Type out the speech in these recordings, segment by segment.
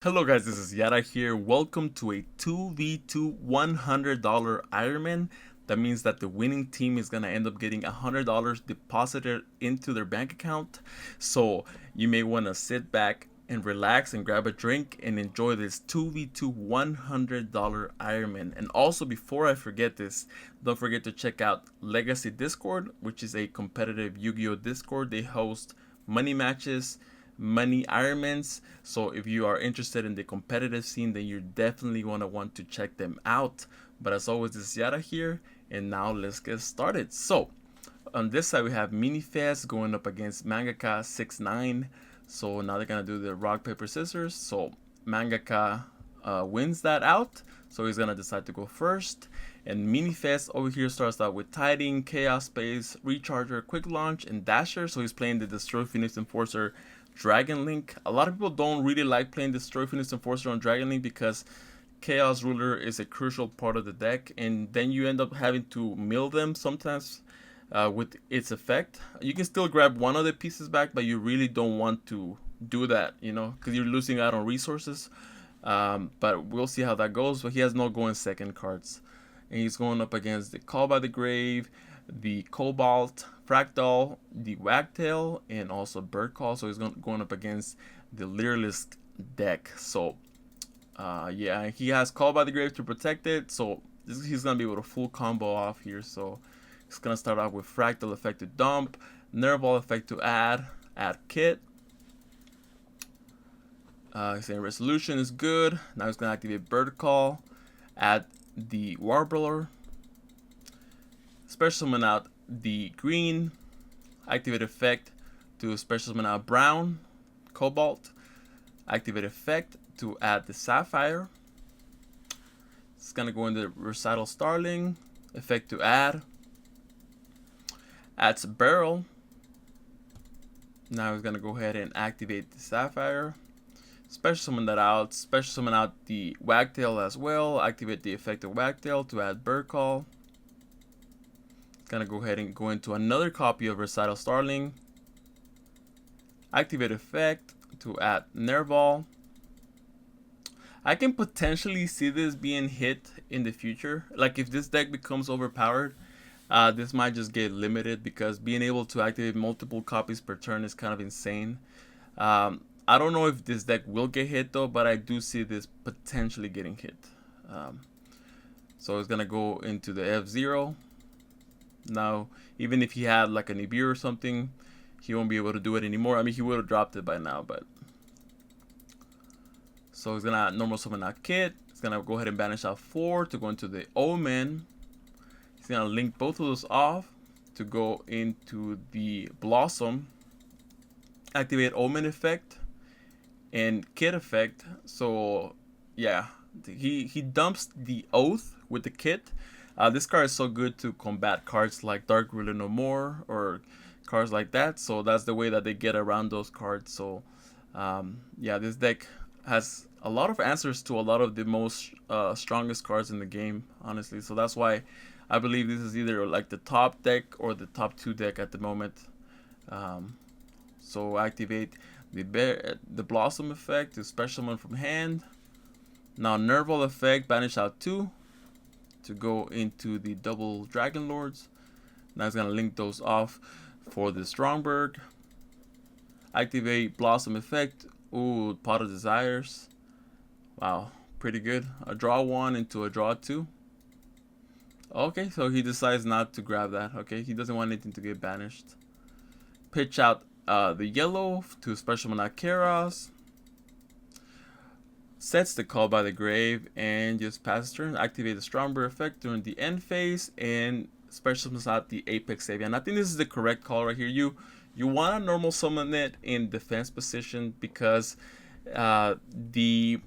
Hello guys, this is Yara here. Welcome to a 2v2 $100 Ironman. That means that the winning team is going to end up getting $100 deposited into their bank account. So you may want to sit back and relax and grab a drink and enjoy this 2v2 $100 Ironman. And also, before I forget this, don't forget to check out Legacy Discord, which is a competitive Yu-Gi-Oh! Discord. They host money matches, money Ironmans. So if you are interested in the competitive scene, then you're definitely going to want to check them out. But as always, this is Yara here, and now let's get started. So on this side, we have Minifest going up against Mangaka 69. So now they're gonna do the rock paper scissors. So Mangaka wins that out, so he's gonna decide to go first. And Minifest over here starts out with Tiding, Chaos Space, Recharger, Quick Launch, and Dasher. So he's playing the Destroy Phoenix Enforcer Dragon Link. A lot of people don't really like playing Destroy Phoenix Enforcer on Dragon Link because Chaos Ruler is a crucial part of the deck, and then you end up having to mill them sometimes with its effect. You can still grab one of the pieces back, but you really don't want to do that, because you're losing out on resources. But we'll see how that goes. But he has no going second cards, and he's going up against the Call by the Grave, the Cobalt, Fractal, the Wagtail, and also Bird Call. So he's going up against the Lyrilusc deck. So yeah, he has Call by the Grave to protect it. So he's gonna be able to full combo off here. So he's gonna start off with Fractal effect to dump, Nerve Ball effect to add kit. Saying Resolution is good. Now he's gonna activate Bird Call, add the Warbler, special summon out the green, activate effect to special summon out brown, Cobalt, activate effect to add the Sapphire. It's gonna go into Recital Starling, effect to adds Barrel. Now he's gonna go ahead and activate the Sapphire, special summon that out, special summon out the Wagtail as well, activate the effect of Wagtail to add Bird Call. Gonna go ahead and go into another copy of Recital Starling, activate effect to add Nerval. I can potentially see this being hit in the future. Like if this deck becomes overpowered, this might just get limited because being able to activate multiple copies per turn is kind of insane. I don't know if this deck will get hit though, but I do see this potentially getting hit. So it's gonna go into the F0. Now, even if he had like a Nibiru or something, he won't be able to do it anymore. I mean, he would have dropped it by now, but. So he's gonna normal summon out Kit. He's gonna go ahead and banish out 4 to go into the Omen. He's gonna link both of those off to go into the Blossom. Activate Omen effect and Kit effect. So yeah, he dumps the Oath with the Kit. This card is so good to combat cards like Dark Ruler No More or cards like that. So that's the way that they get around those cards. So yeah, this deck has a lot of answers to a lot of the most strongest cards in the game, honestly. So that's why I believe this is either like the top deck or the top 2 deck at the moment. So activate the Blossom effect to special summon from hand. Now Nerval effect, banish out 2 to go into the double Dragon Lords. Now it's gonna link those off for the Stromberg. Activate Blossom effect. Ooh, Pot of Desires. Wow, pretty good. A draw 1 into a draw 2. Okay, so he decides not to grab that. Okay, he doesn't want anything to get banished. Pitch out the yellow to special summon Keras. Sets the Call by the Grave and just passes turn. Activate the Stromberg effect during the end phase and special summons out the Apex Savian. I think this is the correct call right here. You want to normal summon it in defense position because the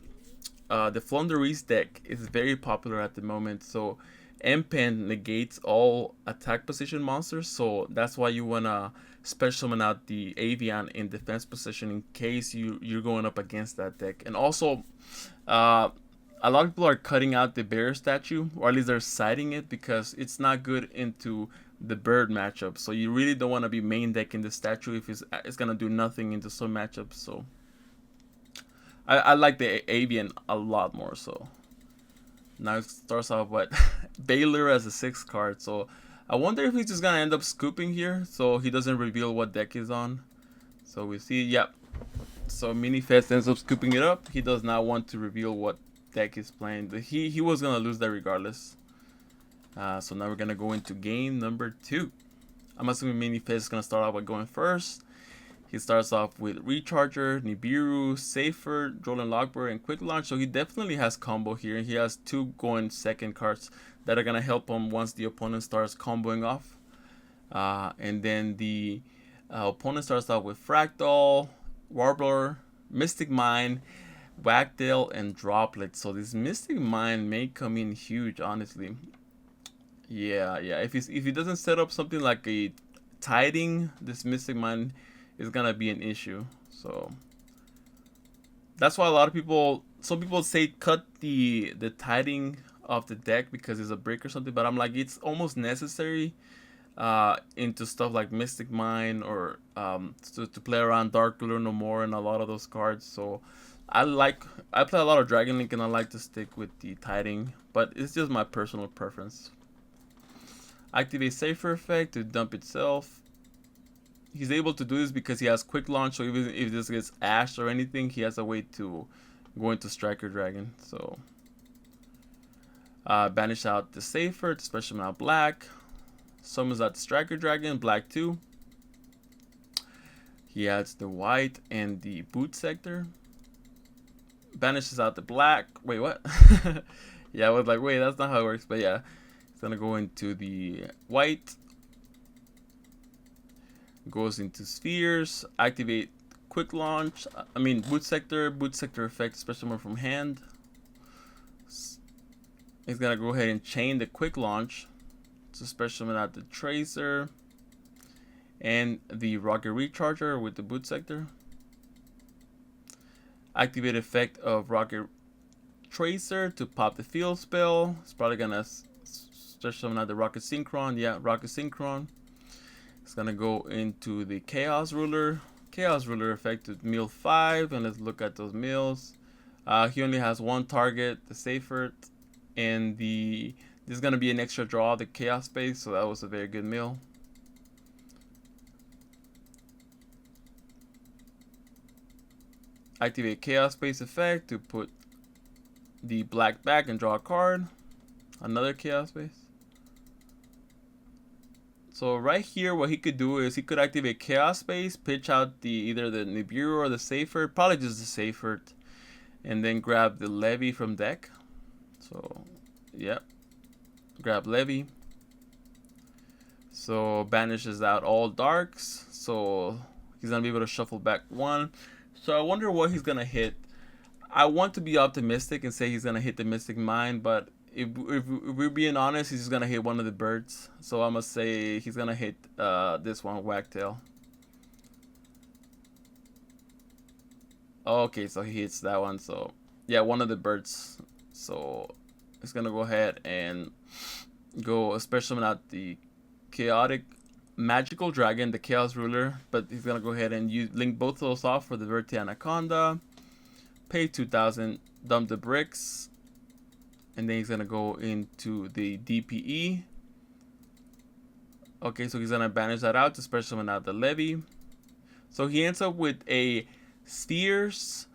Flonderies deck is very popular at the moment. So M-Pen negates all attack position monsters, so that's why you wanna special summon out the Avian in defense position in case you're going up against that deck. And also, a lot of people are cutting out the bear statue, or at least they're siding it because it's not good into the bird matchup. So you really don't want to be main decking the statue if it's gonna do nothing into some matchups. So I like the avian a lot more. So now it starts off what Baylor as a 6th card. So I wonder if he's just gonna end up scooping here, so he doesn't reveal what deck he's on. So we see, yep. So Minifest ends up scooping it up. He does not want to reveal what deck he's playing. He was gonna lose that regardless. So now we're gonna go into game number 2. I'm assuming Minifest is gonna start off by going first. He starts off with Recharger, Nibiru, Safer, Droll and Lockbird, and Quick Launch. So he definitely has combo here. He has 2 going second cards that are gonna help him once the opponent starts comboing off. And then the opponent starts off with Fractal, Warbler, Mystic Mine, Wagtail, and Droplet. So this Mystic Mine may come in huge, honestly. Yeah. If he doesn't set up something like a Tiding, this Mystic Mine is gonna be an issue. So that's why some people say cut the Tiding off the deck because it's a brick or something. But I'm like, it's almost necessary into stuff like Mystic Mine or to play around Dark Blue No More and a lot of those cards. So I play a lot of Dragon Link and I like to stick with the Tiding, but it's just my personal preference. Activate Safer effect to dump itself. He's able to do this because he has Quick Launch, so even if this gets ashed or anything, he has a way to go into Striker Dragon. So banish out the Safer to special him out black. Summons out the Striker Dragon, black 2. He adds the white and the Boot Sector. Banishes out the black. Wait, what? Yeah, I was like, wait, that's not how it works. But yeah, it's gonna go into the white. Goes into Spheres. Activate Quick Launch. Boot Sector. Boot Sector effect, special move from hand. He's gonna go ahead and chain the Quick Launch. So special summon out the Tracer and the Rocket Recharger with the Boot Sector. Activate effect of Rocket Tracer to pop the field spell. It's probably gonna special summon out the Rocket Synchron. Yeah, Rocket Synchron. It's gonna go into the Chaos Ruler. Chaos Ruler effect to mill 5, and let's look at those mills. He only has 1 target, the Safer, and this is going to be an extra draw, the Chaos Space, so that was a very good mill. Activate Chaos Space effect to put the black back and draw a card. Another Chaos Space. So right here, what he could do is he could activate Chaos Space, pitch out either the Nibiru or the Safer, probably just the Safer, and then grab the Levy from deck. So, yep. Grab Levy. So banishes out all darks. So he's gonna be able to shuffle back 1. So I wonder what he's gonna hit. I want to be optimistic and say he's gonna hit the Mystic Mine, but if we're being honest, he's just gonna hit one of the birds. So I'm gonna say he's gonna hit this one, Wagtail. Okay, so he hits that one. So yeah, one of the birds. So he's gonna go ahead and go special out the Chaotic Magical Dragon, the Chaos Ruler, but he's gonna go ahead and link both of those off for the Verti Anaconda. Pay 2,000, dump the bricks, and then he's gonna go into the DPE. Okay, so he's gonna banish that out to special summon out the Levy. So he ends up with a Spheres,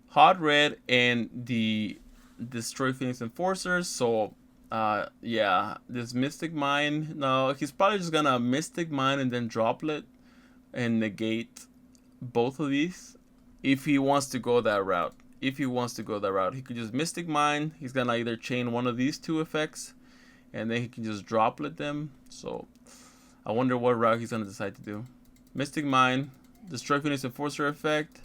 Hot Red, and the Destroy Phoenix Enforcers. So yeah, this Mystic Mine, no, he's probably just gonna Mystic Mine and then Droplet and negate both of these if he wants to go that route. He could just Mystic Mine. He's gonna either chain one of these 2 effects and then he can just Droplet them. So I wonder what route he's gonna decide to do. Mystic Mine, Destroy Phoenix Enforcer effect.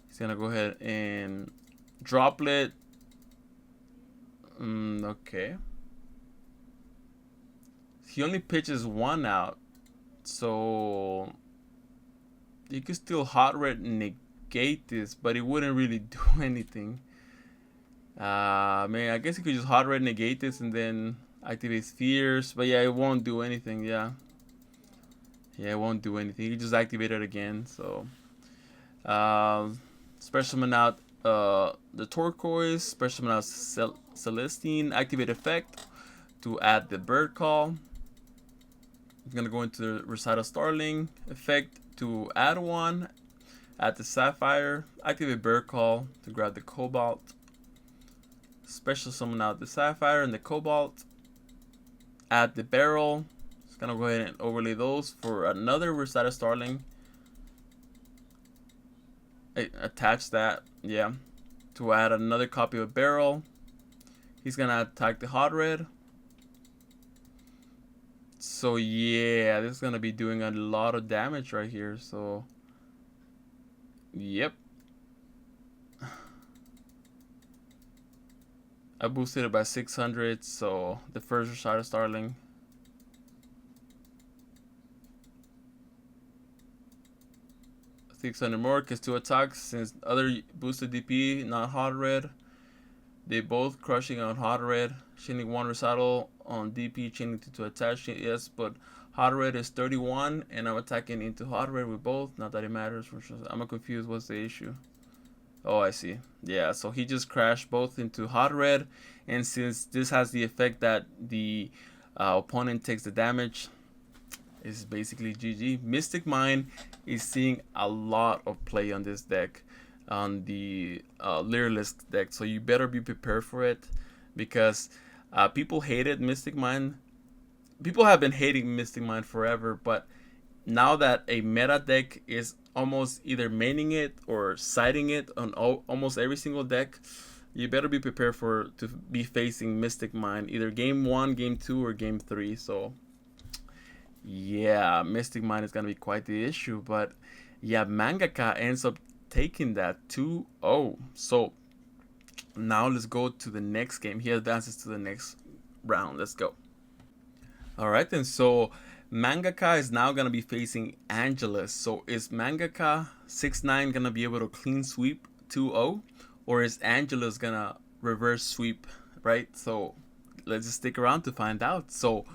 He's gonna go ahead and Droplet. Okay. He only pitches 1 out, so you could still Hot Red negate this, but it wouldn't really do anything. I guess you could just Hot Red negate this and then activate Spheres, but yeah, it won't do anything. Yeah, it won't do anything. You just activate it again. So Special summon out the Turquoise. Special summon out Celestine. Activate effect to add the Bird Call. It's gonna go into the Recital Starling effect to add one. Add the Sapphire. Activate Bird Call to grab the Cobalt. Special summon out the Sapphire and the Cobalt. Add the Barrel. It's gonna go ahead and overlay those for another Recital Starling. Attach that, yeah, to add another copy of Barrel. He's gonna attack the Hot Red. So yeah, this is gonna be doing a lot of damage right here. So yep, I boosted it by 600. So the first Recital Starling. $600 more because 2 attacks since other boosted DP, not Hot Red. They both crushing on Hot Red. Chaining 1 Recital on DP, chaining 2 to attach. Yes, but Hot Red is 31 and I'm attacking into Hot Red with both. Not that it matters. I'm confused. What's the issue? Oh, I see. Yeah, so he just crashed both into Hot Red, and since this has the effect that the opponent takes the damage, it's basically GG. Mystic Mine is seeing a lot of play on this deck, on the Lyrilusc deck, so you better be prepared for it, because people hated Mystic Mine. People have been hating Mystic Mine forever, but now that a meta deck is almost either maining it or siding it on almost every single deck, you better be prepared to be facing Mystic Mine either game 1, game 2, or game 3. So yeah, Mystic Mine is gonna be quite the issue. But yeah, Mangaka ends up taking that 2-0. So now let's go to the next game. He advances to the next round. Let's go. Alright then, so Mangaka is now gonna be facing Angelus. So is Mangaka 6-9 gonna be able to clean sweep 2-0, or is Angelus gonna reverse sweep, right? So let's just stick around to find out. So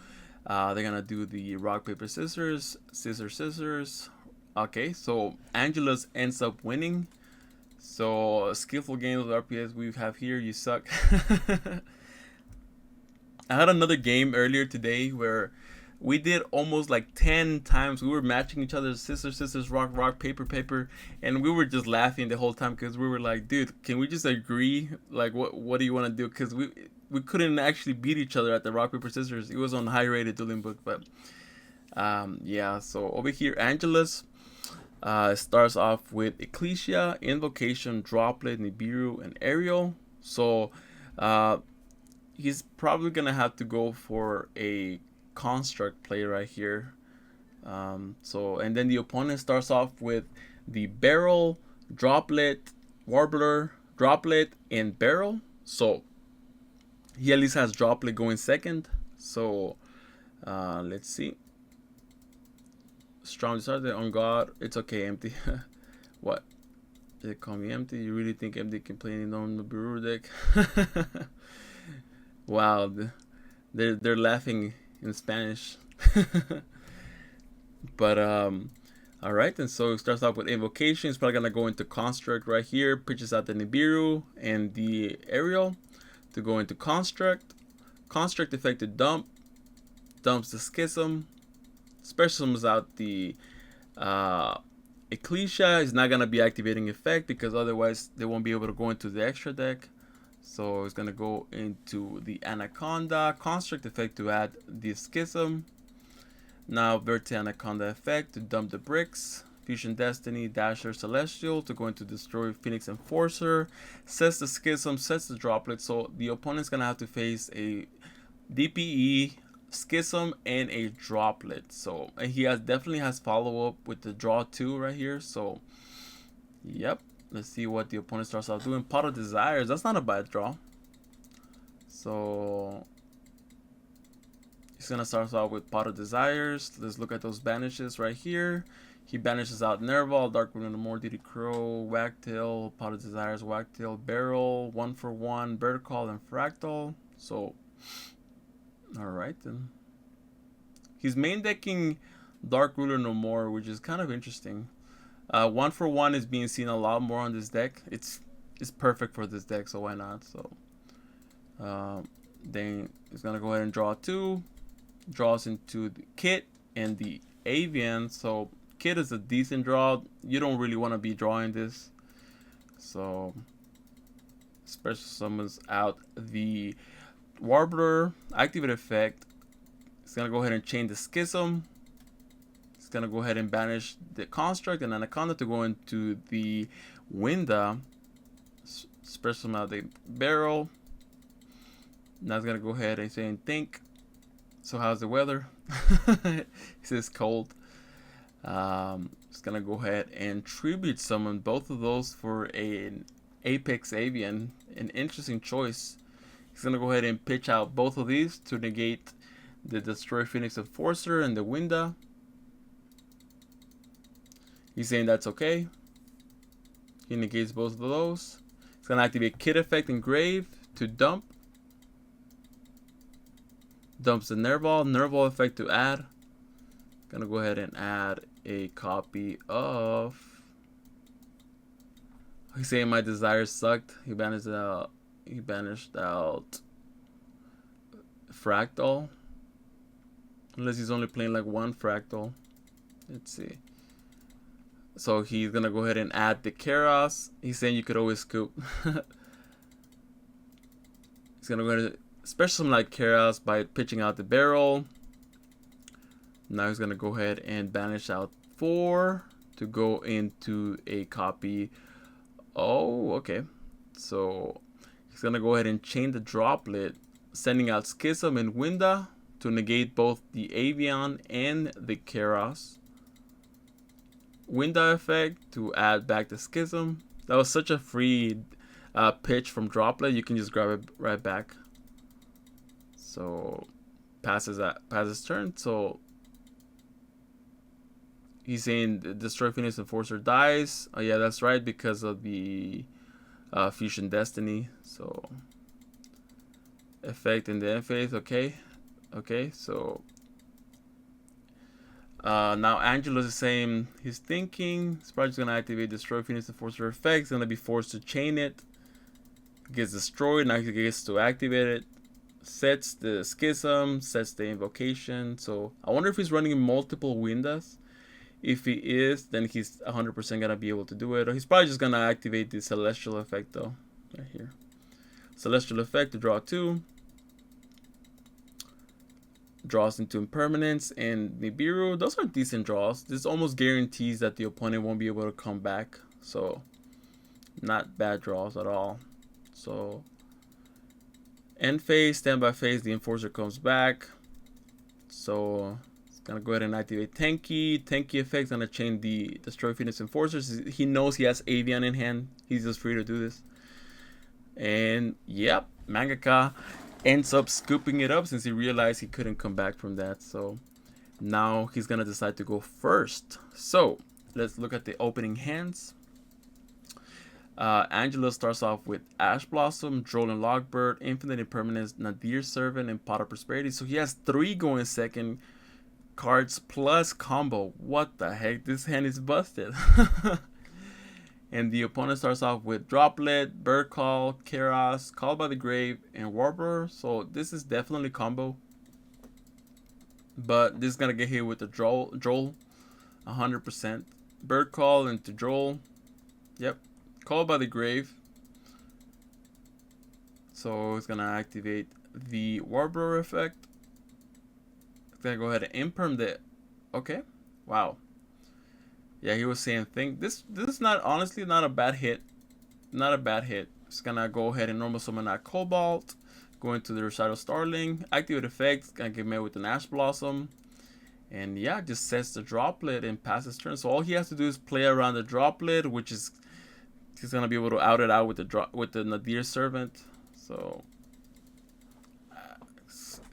they're gonna do the rock, paper, scissors, scissors. Okay, so Angelus ends up winning. So skillful game with RPS we have here. You suck. I had another game earlier today where we did almost like 10 times. We were matching each other, scissors, rock, paper, and we were just laughing the whole time because we were like, dude, can we just agree? Like, what do you want to do? Because we couldn't actually beat each other at the rock, paper, scissors. It was on high rated dueling book, but yeah. So over here, Angelus starts off with Ecclesia, Invocation, Droplet, Nibiru, and Aerial. So he's probably gonna have to go for a construct play right here. So and then the opponent starts off with the Barrel, Droplet, Warbler, Droplet, and Barrel. So he at least has Droplet going second. So let's see. Strong started on God. It's okay, empty. What? They call me empty. You really think empty can play any on the Brewer deck? Wow, they're laughing in Spanish. But all right, and so it starts off with Invocation. It's probably gonna go into Construct right here. Pitches out the Nibiru and the Aerial to go into Construct. Construct effective dump. Dumps the Schism. Special summons out the Ecclesia. Is not gonna be activating effect because otherwise they won't be able to go into the extra deck. So it's gonna go into the Anaconda. Construct effect to add the Schism. Now Verte Anaconda effect to dump the bricks. Fusion Destiny, Dasher, Celestial to go into destroy Phoenix Enforcer. Sets the Schism, sets the Droplet. So the opponent's gonna have to face a DPE, Schism, and a Droplet. So and he definitely has follow up with the draw 2 right here. So yep. Let's see what the opponent starts out doing. Pot of Desires. That's not a bad draw. So he's gonna start out with Pot of Desires. Let's look at those banishes right here. He banishes out Nerval, Dark Rune no more, Diddy Crow, Wagtail, Pot of Desires, Wagtail, Barrel, 1-for-1, Bird Call, and Fractal. So alright then. He's main decking Dark Ruler no more, which is kind of interesting. One for one is being seen a lot more on this deck. It's perfect for this deck, so why not? So then he's gonna go ahead and draw two, draws into the Kit and the Avian. So Kit is a decent draw. You don't really want to be drawing this. So special summons out the Warbler, activate effect. It's gonna go ahead and chain the Schism. It's gonna go ahead and banish the Construct and Anaconda to go into the Winda. Special summon out the Barrel. Now it's gonna go ahead and say think. So how's the weather? It says cold. It's gonna go ahead and tribute summon both of those for an Apex Avian. An interesting choice. He's gonna go ahead and pitch out both of these to negate the Destroy Phoenix Enforcer and the Winda. He's saying that's okay. He negates both of those. He's gonna activate Kit effect and Grave to dump. Dumps the Nerval. Nerval effect to add. Gonna go ahead and add a copy of. He's saying my desires sucked. He banished out. He banished out Fractal. Unless he's only playing like one Fractal. Let's see. So he's gonna go ahead and add the Keras. He's saying you could always scoop. He's gonna go ahead and special summon like Keras by pitching out the Barrel. Now he's gonna go ahead and banish out 4 to go into a copy. Oh, okay. So he's gonna go ahead and chain the Droplet, sending out Schism and Winda to negate both the Avian and the Keras. Winda effect to add back the Schism. That was such a free pitch from Droplet. You can just grab it right back. So passes turn. So he's saying the Destroy Phoenix Enforcer dies. Oh yeah, that's right, because of the Fusion Destiny. So effect in the end phase. Okay, so now Angelus is saying he's thinking. He's probably just gonna activate Destroy Phoenix Enforcer effect. He's gonna be forced to chain it. Gets destroyed. Now he gets to activate it. Sets the Schism. Sets the Invocation. So I wonder if he's running multiple Windas. If he is, then he's 100% gonna be able to do it. Or he's probably just gonna activate the Celestial effect though. Right here. Celestial effect to draw 2. Draws into Impermanence and Nibiru. Those are decent draws. This almost guarantees that the opponent won't be able to come back. So not bad draws at all. So end phase, standby phase, the Enforcer comes back. So it's gonna go ahead and activate Tenki. Tenki effect's gonna chain the Destroy Phoenix Enforcers. He knows he has Avian in hand. He's just free to do this. And yep, Mangaka ends up scooping it up since he realized he couldn't come back from that. So now he's gonna decide to go first. So let's look at the opening hands. Angela starts off with Ash Blossom, Droll and Logbird, Infinite Impermanence, Nadir Servant, and Pot of Prosperity. So he has 3 going second cards plus combo. What the heck? This hand is busted. And the opponent starts off with Droplet, Bird Call, Keras, Called by the Grave, and Warbler. So this is definitely combo. But this is going to get hit with the Droll 100%. Bird Call into Droll. Yep. Called by the Grave. So it's going to activate the Warbler effect. It's going to go ahead and imperm the... Okay. Wow. Yeah, he was saying this is not, honestly, not a bad hit. Not a bad hit. It's gonna go ahead and normal summon that Cobalt. Go into the Recital Starling. Activate effects. Gonna get met with an Ash Blossom. And yeah, just sets the Droplet and passes turn. So all he has to do is play around the Droplet, which is he's gonna be able to out it out with the Nadir Servant. So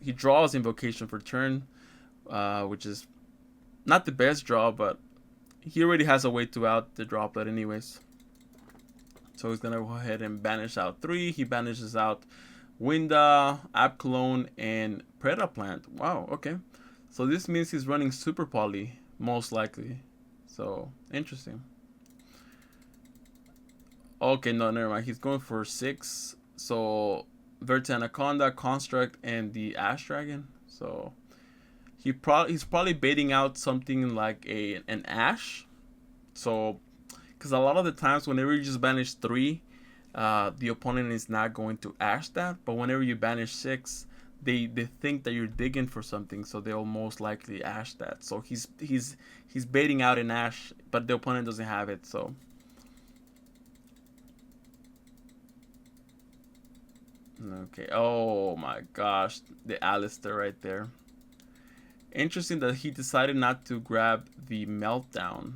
he draws Invocation for turn, which is not the best draw, but he already has a way to out the Droplet anyways. So he's going to go ahead and banish out 3. He banishes out Winda, App Clone, and Predaplant. Wow, okay. So this means he's running Super Poly, most likely. So, interesting. Okay, no, never mind. He's going for 6. So Verta Anaconda, Construct, and the Ash Dragon. So he's probably baiting out something like an Ash. So because a lot of the times whenever you just banish 3, the opponent is not going to Ash that. But whenever you banish 6, they think that you're digging for something, so they'll most likely Ash that. So he's baiting out an Ash, but the opponent doesn't have it. So okay. Oh my gosh, the Alistair right there. Interesting that he decided not to grab the Meltdown.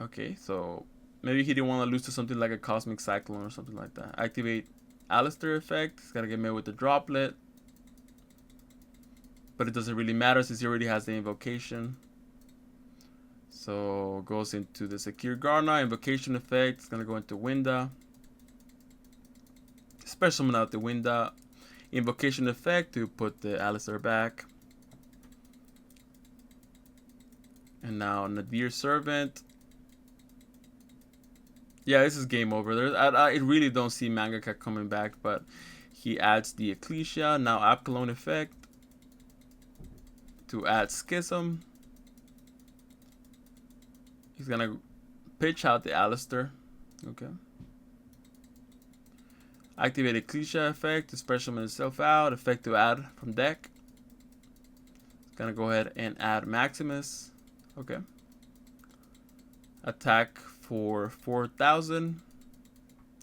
Okay, so maybe he didn't want to lose to something like a Cosmic Cyclone or something like that. Activate Alistair effect. He's got to get met with the Droplet. But it doesn't really matter since he already has the Invocation. So goes into the Secure Garna. Invocation effect. It's going to go into Winda. Special summon out the Winda. Invocation effect to put the Alistair back. And now Nadir Servant. Yeah, this is game over. I really don't see Mangaka coming back, but he adds the Ecclesia. Now Apkalone effect to add Schism. He's gonna pitch out the Alistair. Okay. Activate Ecclesia effect to special summon itself out. Effect to add from deck. It's gonna go ahead and add Maximus. Okay. Attack for 4,000.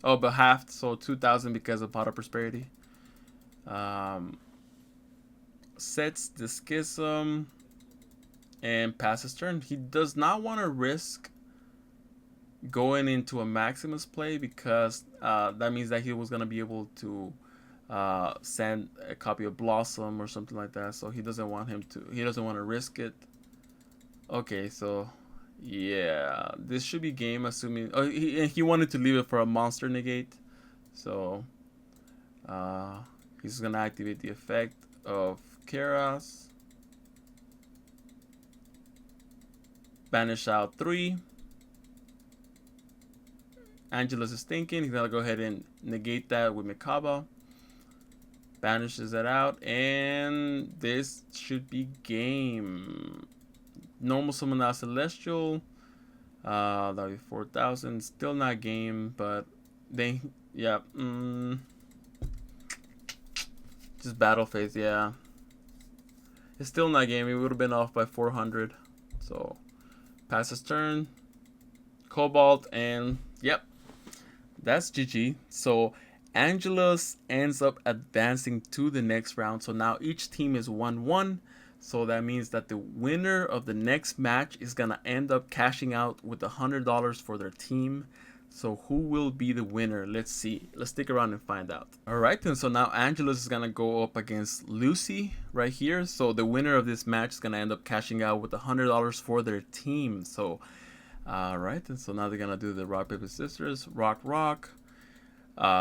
Oh, but half, so 2,000 because of Pot of Prosperity. Sets the Schism and passes turn. He does not want to risk going into a Maximus play because that means that he was going to be able to send a copy of Blossom or something like that. So he doesn't want to risk it. Okay, so yeah, this should be game, assuming. Oh, he wanted to leave it for a monster negate, so he's gonna activate the effect of Keras. Banish out 3. Angelus is thinking. He's gonna go ahead and negate that with Mikaba. Banishes that out, and this should be game. Normal summon out Celestial. That'll be 4,000. Still not game, but they, yeah. Just battle phase, yeah. It's still not game. It would have been off by 400. So, passes turn. Cobalt, and yep. That's GG. So, Angelus ends up advancing to the next round. So now each team is 1-1. So that means that the winner of the next match is going to end up cashing out with $100 for their team. So who will be the winner? Let's see. Let's stick around and find out. Alright, and so now Angelus is going to go up against Lucy right here. So the winner of this match is going to end up cashing out with $100 for their team. So, alright, and so now they're going to do the rock, paper, scissors. Rock, rock.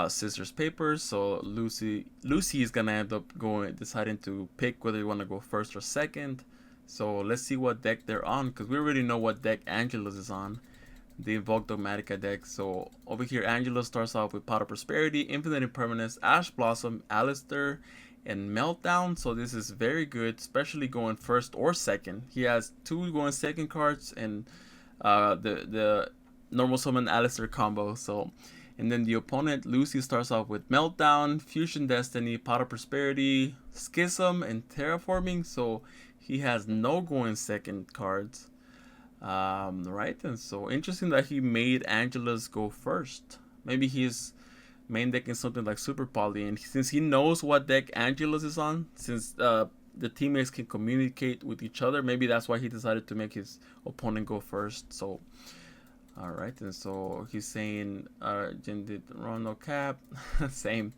Scissors, papers. So Lucy is gonna end up deciding to pick whether you want to go first or second. So let's see what deck they're on, because we already know what deck Angelus is on, the Invoke Dogmatica deck. So over here, Angelus starts off with Pot of Prosperity, Infinite Impermanence, Ash Blossom, Alistair, and Meltdown. So this is very good, especially going first or second. He has 2 going second cards and the normal summon Alistair combo. So. And then the opponent, Lucy, starts off with Meltdown, Fusion Destiny, Pot of Prosperity, Schism, and Terraforming. So he has no going second cards. Right, and so interesting that he made Angelus go first. Maybe his main deck is something like Super Poly. And since he knows what deck Angelus is on, since the teammates can communicate with each other, maybe that's why he decided to make his opponent go first. So... Alright, and so he's saying, Jin did wrong, no cap. Same.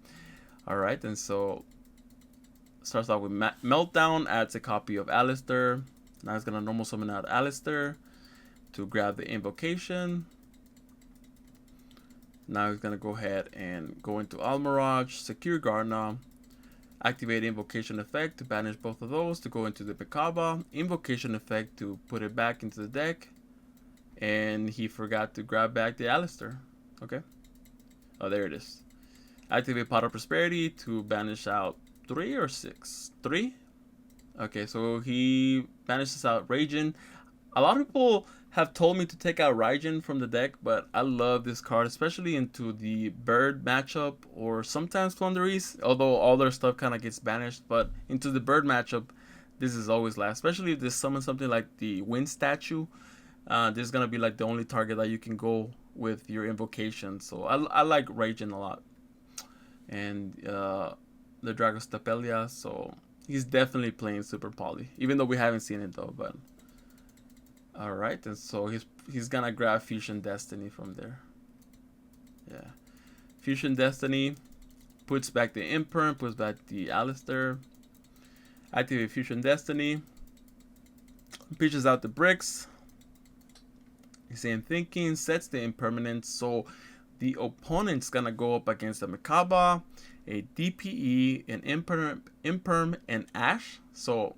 Alright, and so starts off with Meltdown, adds a copy of Alistair. Now he's going to normal summon out Alistair to grab the invocation. Now he's going to go ahead and go into Almirage, Secure Garna, activate Invocation effect to banish both of those, to go into the Mikaba, Invocation effect to put it back into the deck. and he forgot to grab back the Alistair. Okay. Oh, there it is. Activate Pot of Prosperity to banish out 3 or 6? 3? Okay, so he banishes out Raijin. A lot of people have told me to take out Raijin from the deck, but I love this card, especially into the bird matchup or sometimes Plunderies, although all their stuff kind of gets banished. But into the bird matchup, this is always last, especially if they summon something like the Wind Statue. This is going to be like the only target that you can go with your invocation. So I like Raijin a lot. And the Dragostapelia, so he's definitely playing Super Poly, even though we haven't seen it though. But all right, and so he's gonna grab Fusion Destiny from there. Yeah, Fusion Destiny puts back the Imperm, puts back the Alistair. Activate Fusion Destiny. Pitches out the bricks. Same thinking, sets the impermanence. So the opponent's gonna go up against a Mekaba, a DPE, an Imperm, and Ash. So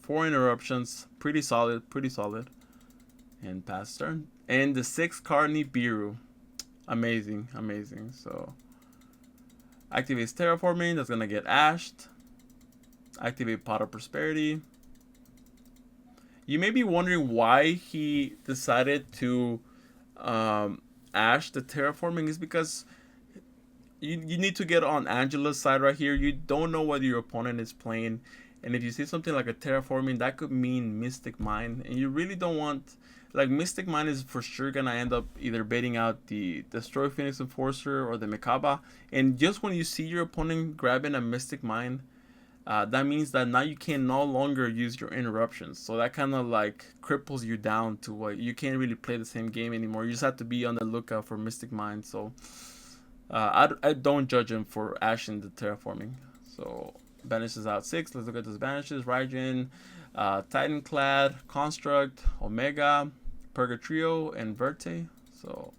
4 interruptions, pretty solid, pretty solid. And pass turn. And the 6 card Nibiru. Amazing, amazing. So activates Terraforming, that's gonna get ashed. Activate Pot of Prosperity. You may be wondering why he decided to ash the Terraforming. Is because you need to get on Angela's side right here. You don't know what your opponent is playing, and if you see something like a Terraforming, that could mean Mystic Mine, and you really don't want, like, Mystic Mine is for sure gonna end up either baiting out the Destroy Phoenix Enforcer or the Mekaba, and just when you see your opponent grabbing a Mystic Mine, that means that now you can no longer use your interruptions. So that kind of like cripples you down to what you can't really play the same game anymore. You just have to be on the lookout for Mystic Mine. So I don't judge him for ashing the Terraforming. So banishes out 6. Let's look at those banishes. Raijin, Titanclad, Construct, Omega, Purgatrio, and Verte. So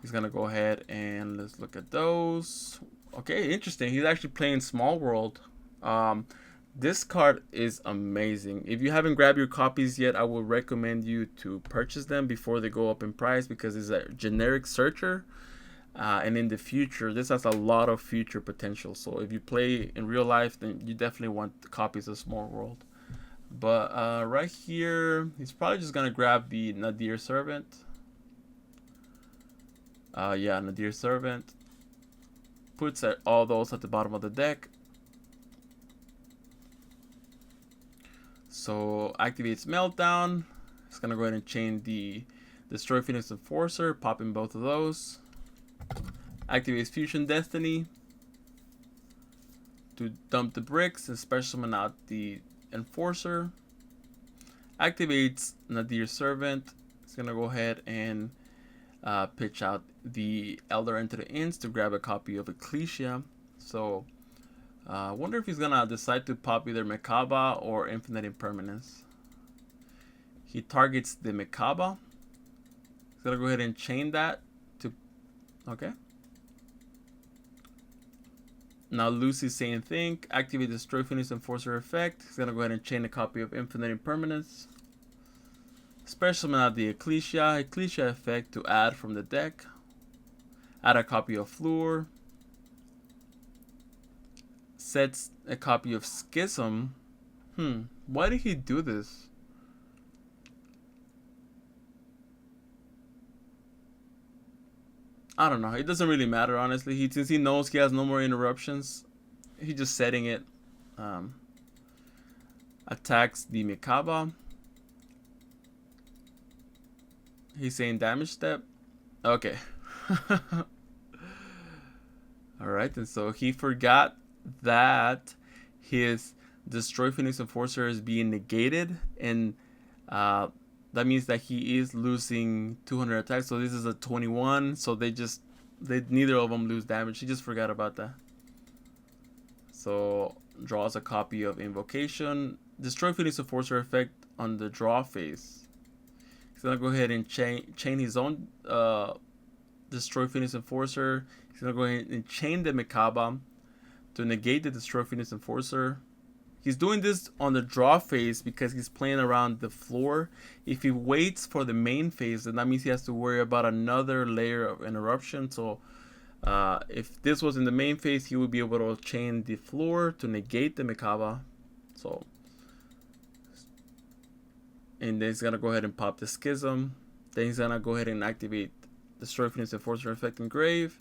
he's gonna go ahead and let's look at those. Okay, interesting. He's actually playing Small World. This card is amazing. If you haven't grabbed your copies yet, I would recommend you to purchase them before they go up in price, because it's a generic searcher. And in the future, this has a lot of future potential. So if you play in real life, then you definitely want copies of Small World. But right here, he's probably just going to grab the Nadir Servant. Yeah, Nadir Servant. Puts all those at the bottom of the deck. So activates Meltdown. It's gonna go ahead and chain the Destroy Phoenix Enforcer, popping both of those. Activates Fusion Destiny to dump the bricks and special summon out the Enforcer. Activates Nadir Servant. It's gonna go ahead and pitch out the Elder Enter the Inns to grab a copy of Ecclesia. So I wonder if he's gonna decide to pop either Mekaba or Infinite Impermanence. He targets the Mekaba. He's gonna go ahead and chain that to, okay. Now Lucy's saying think, activate Destroy Phoenix Enforcer effect. He's gonna go ahead and chain a copy of Infinite Impermanence. Special summon out the Ecclesia effect to add from the deck. Add a copy of Fluor. Sets a copy of Schism. Why did he do this? I don't know. It doesn't really matter, honestly. Since he knows he has no more interruptions, he's just setting it. Attacks the Mekaba. He's saying damage step. Okay. Alright, and so he forgot that his Destroy Phoenix Enforcer is being negated, and that means that he is losing 200 attacks. So this is a 21, so neither of them lose damage. He just forgot about that. So draws a copy of Invocation. Destroy Phoenix Enforcer effect on the draw phase. He's gonna go ahead and chain his own Destroy Phoenix Enforcer. He's gonna go ahead and chain the Mekaba to negate the Destroy Phoenix Enforcer. He's doing this on the draw phase because he's playing around the floor. If he waits for the main phase, then that means he has to worry about another layer of interruption. So if this was in the main phase, he would be able to chain the floor to negate the Mikaba. So, and then he's gonna go ahead and pop the Schism. Then he's gonna go ahead and activate Destroy Phoenix Enforcer effect in Grave.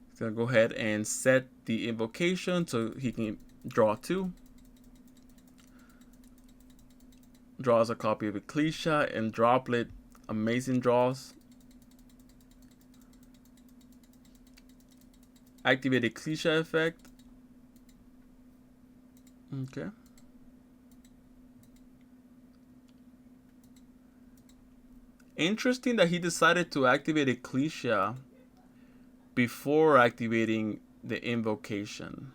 He's gonna go ahead and set the invocation so he can draw 2. Draws a copy of Ecclesia and Droplet. Amazing draws. Activate Ecclesia effect. Okay. Interesting that he decided to activate Ecclesia before activating the invocation.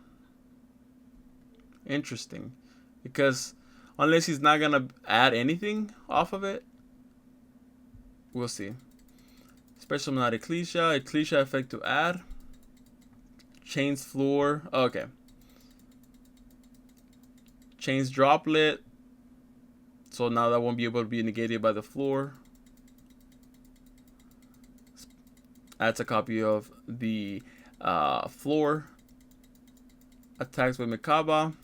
Interesting. Because unless he's not going to add anything off of it, we'll see. Special not Ecclesia. Ecclesia effect to add. Chains floor. Okay. Chains Droplet. So now that won't be able to be negated by the floor. Adds a copy of the floor. Attacks with Mikaba.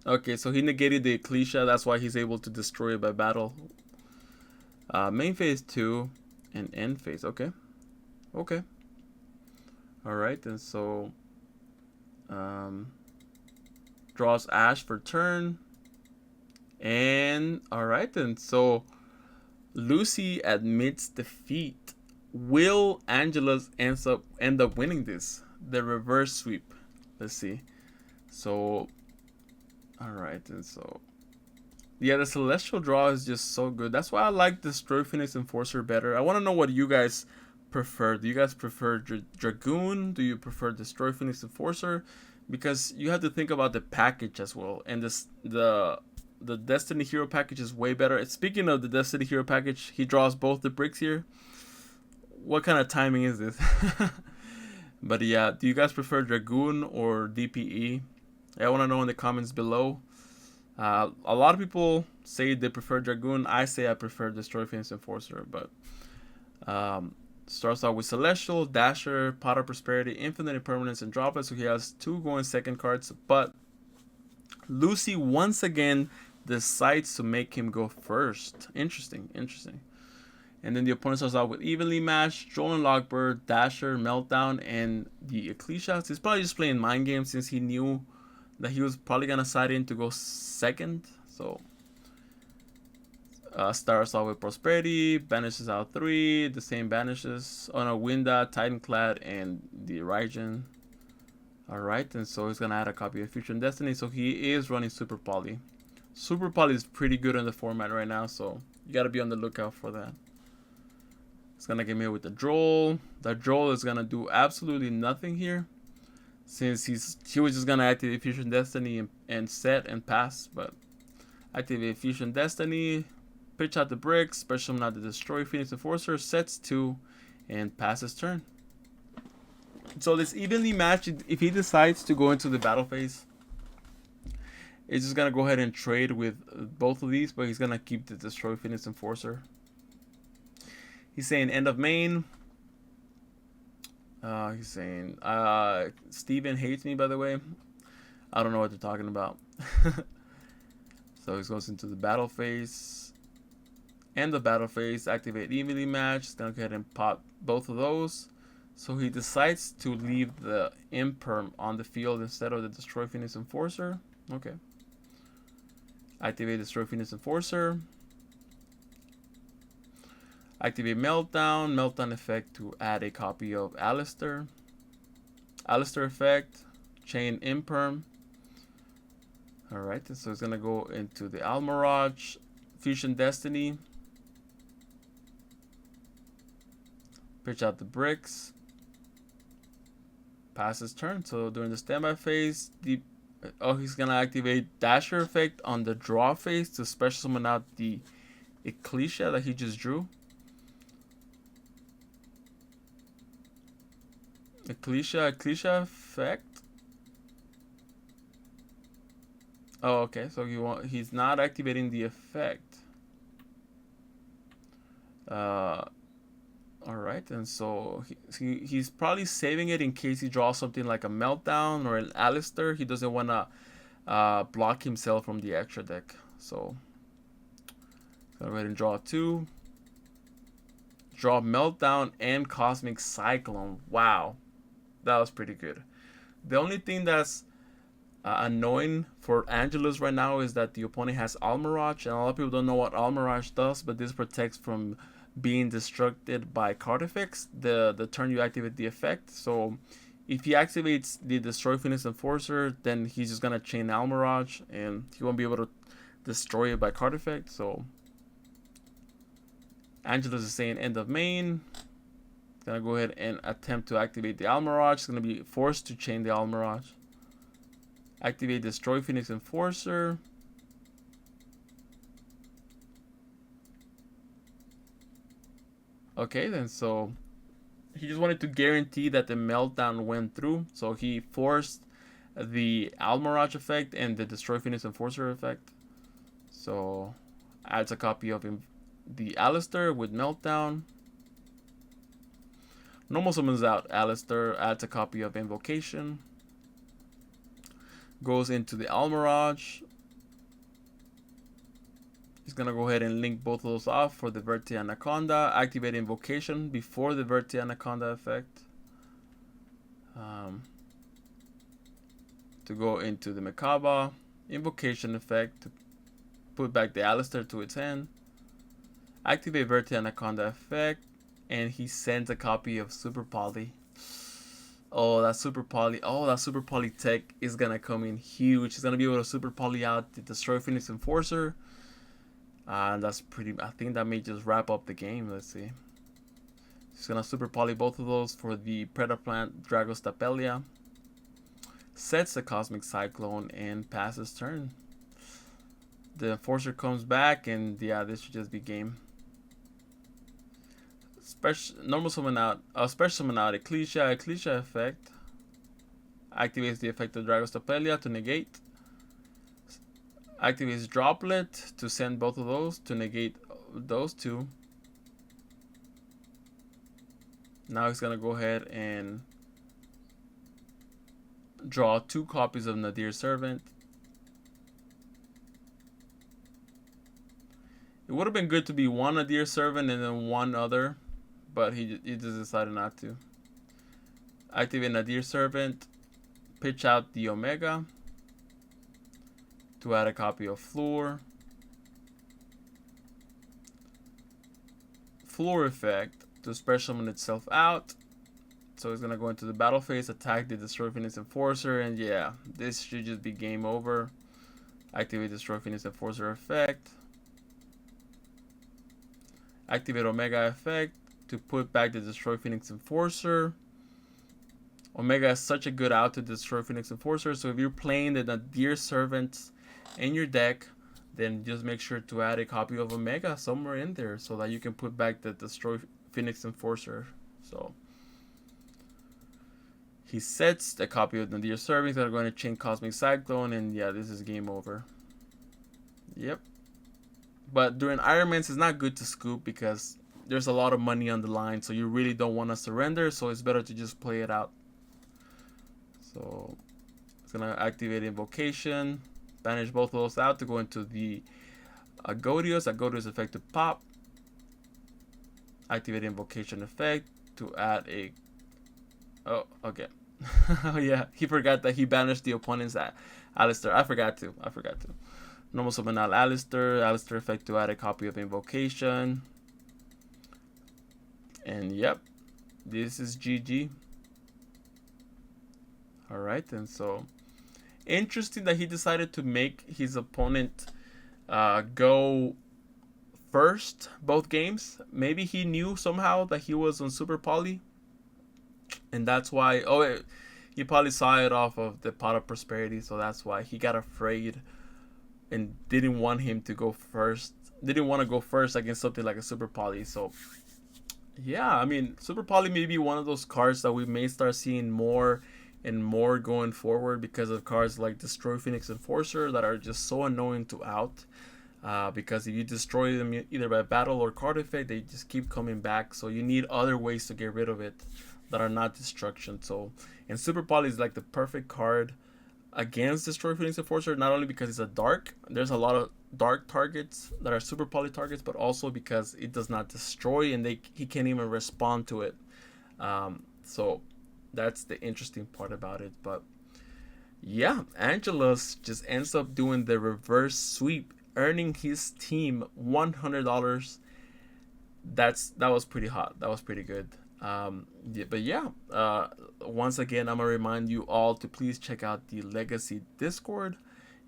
Okay, so he negated the Ecclesia. That's why he's able to destroy it by battle. Main phase 2 and end phase. Okay. Okay. Alright, and so draws Ash for turn. And alright then, so Lucy admits defeat. Will Angelus end up winning this? The reverse sweep. Let's see. So alright, and so yeah, the Celestial draw is just so good. That's why I like the Destroy Phoenix Enforcer better. I want to know what you guys prefer. Do you guys prefer Dragoon? Do you prefer Destroy Phoenix Enforcer? Because you have to think about the package as well. And the Destiny Hero package is way better. Speaking of the Destiny Hero package, he draws both the bricks here. What kind of timing is this? But yeah, do you guys prefer Dragoon or DPE? I want to know in the comments below. A lot of people say they prefer Dragoon. I say I prefer Destroy Phoenix Enforcer. But starts out with Celestial, Dasher, Pot of Prosperity, Infinite Impermanence, and Droplet. So he has 2 going second cards. But Lucy once again decides to make him go first. Interesting. And then the opponent starts out with Evenly Matched, Joel and Lockbird, Dasher, Meltdown, and the Ecclesia. He's probably just playing mind games since he knew that he was probably gonna side in to go second. So starts off with Prosperity, banishes out 3, the same banishes. Oh no, Winda, Titanclad, and the Raijin. Alright, and so he's gonna add a copy of Future and Destiny. So he is running Super Poly. Super Poly is pretty good in the format right now, so you gotta be on the lookout for that. It's gonna get me with the Droll. The Droll is gonna do absolutely nothing here, since he was just gonna activate Fusion Destiny and set and pass. But activate Fusion Destiny, pitch out the bricks, special not to destroy Phoenix Enforcer, sets 2, and passes turn. So this evenly matched. If he decides to go into the battle phase, it's just gonna go ahead and trade with both of these, but he's gonna keep the destroy Phoenix Enforcer. He's saying end of main. He's saying Steven hates me, by the way. I don't know what they're talking about. So he goes into the battle phase. End the battle phase. Activate evenly match. He's gonna go ahead and pop both of those. So he decides to leave the Imperm on the field instead of the Destroy Phoenix Enforcer. Okay. Activate Destroy Phoenix Enforcer. Activate Meltdown. Meltdown effect to add a copy of Alistair. Alistair effect. Chain Imperm. Alright, so it's going to go into the Almirage. Fusion Destiny. Pitch out the bricks. Passes turn. So during the standby phase, he's going to activate Dasher effect on the draw phase to special summon out the Ecclesia that he just drew. Ecclesia effect. Oh, okay. So he's not activating the effect. Uh, all right. And so he's probably saving it in case he draws something like a Meltdown or an Alistair. He doesn't want to block himself from the extra deck. So go ahead and draw two. Draw Meltdown and Cosmic Cyclone. Wow, that was pretty good. The only thing that's annoying for Angelus right now is that the opponent has Almirage, and a lot of people don't know what Almirage does, but this protects from being destructed by card effects the turn you activate the effect. So if he activates the Destroy Phoenix Enforcer, then he's just gonna chain Almirage, and he won't be able to destroy it by card effect. So Angelus is saying end of main. Gonna go ahead and attempt to activate the Almirage. It's gonna be forced to chain the Almirage. Activate Destroy Phoenix Enforcer. Okay, then so he just wanted to guarantee that the Meltdown went through. So he forced the Almirage effect and the Destroy Phoenix Enforcer effect. So adds a copy of the Alistair with Meltdown. Normal summons out Alistair, adds a copy of Invocation. Goes into the Almirage. He's gonna go ahead and link both of those off for the Verte Anaconda. Activate Invocation before the Verte Anaconda effect. To go into the Mekaba. Invocation effect to put back the Alistair to its hand. Activate Verte Anaconda effect. And he sends a copy of Super Poly. Oh, that Super Poly. Oh, that Super Poly tech is gonna come in huge. He's gonna be able to Super Poly out the Destroy Phoenix Enforcer. And that's pretty. I think that may just wrap up the game. Let's see. He's gonna Super Poly both of those for the Predaplant Dragostapelia. Sets the Cosmic Cyclone and passes turn. The Enforcer comes back, and yeah, this should just be game. Normal summon out, special summon out Ecclesia effect. Activates the effect of Dragostapelia to negate. Activates Droplet to send both of those to negate those two. Now he's gonna go ahead and draw two copies of Nadir Servant. It would have been good to be one Nadir Servant and then one other, but he just decided not to. Activate Nadir Servant, pitch out the Omega to add a copy of Floor. Floor effect to special summon itself out. So he's gonna go into the battle phase, attack the Destroy Phoenix Enforcer, and yeah, this should just be game over. Activate Destroy Phoenix Enforcer effect. Activate Omega effect to put back the Destroy Phoenix Enforcer. Omega is such a good out to Destroy Phoenix Enforcer, so if you're playing the Nadir Servants in your deck, then just make sure to add a copy of Omega somewhere in there so that you can put back the Destroy Phoenix Enforcer. So he sets the copy of Nadir Servants that are going to chain Cosmic Cyclone, and yeah, this is game over. Yep. But during Ironmans, it's not good to scoop because there's a lot of money on the line, so you really don't want to surrender, so it's better to just play it out. So it's going to activate Invocation, banish both of those out to go into the Agodios. Agodios effect to pop. Activate Invocation effect to add a... Oh, okay. Oh yeah, he forgot that he banished the opponent's Alistair. I forgot to. Normal summon out Alistair. Alistair effect to add a copy of Invocation. And yep, this is GG. Alright, and so interesting that he decided to make his opponent go first both games. Maybe he knew somehow that he was on Super Poly, and that's why. He probably saw it off of the Pot of Prosperity, so that's why he got afraid and didn't want him to go first. Didn't want to go first against something like a Super Poly. So yeah, I mean, Super Poly may be one of those cards that we may start seeing more and more going forward because of cards like Destroy Phoenix Enforcer that are just so annoying to out. Because if you destroy them either by battle or card effect, they just keep coming back. So you need other ways to get rid of it that are not destruction. So, and Super Poly is like the perfect card against Destroy Phoenix Enforcer, not only because it's a dark, there's a lot of dark targets that are Super Poly targets, but also because it does not destroy and he can't even respond to it. So that's the interesting part about it. But yeah, Angelus just ends up doing the reverse sweep, earning his team $100. That was pretty hot. That was pretty good. Yeah, but yeah, once again, I'm gonna remind you all to please check out the Legacy Discord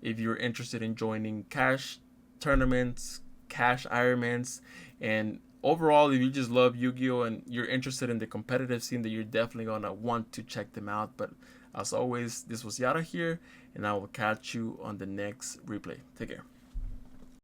if you're interested in joining cash tournaments, cash Ironmans, and overall, if you just love Yu-Gi-Oh and you're interested in the competitive scene, that you're definitely gonna want to check them out. But as always, this was Yara here, and I will catch you on the next replay. Take care.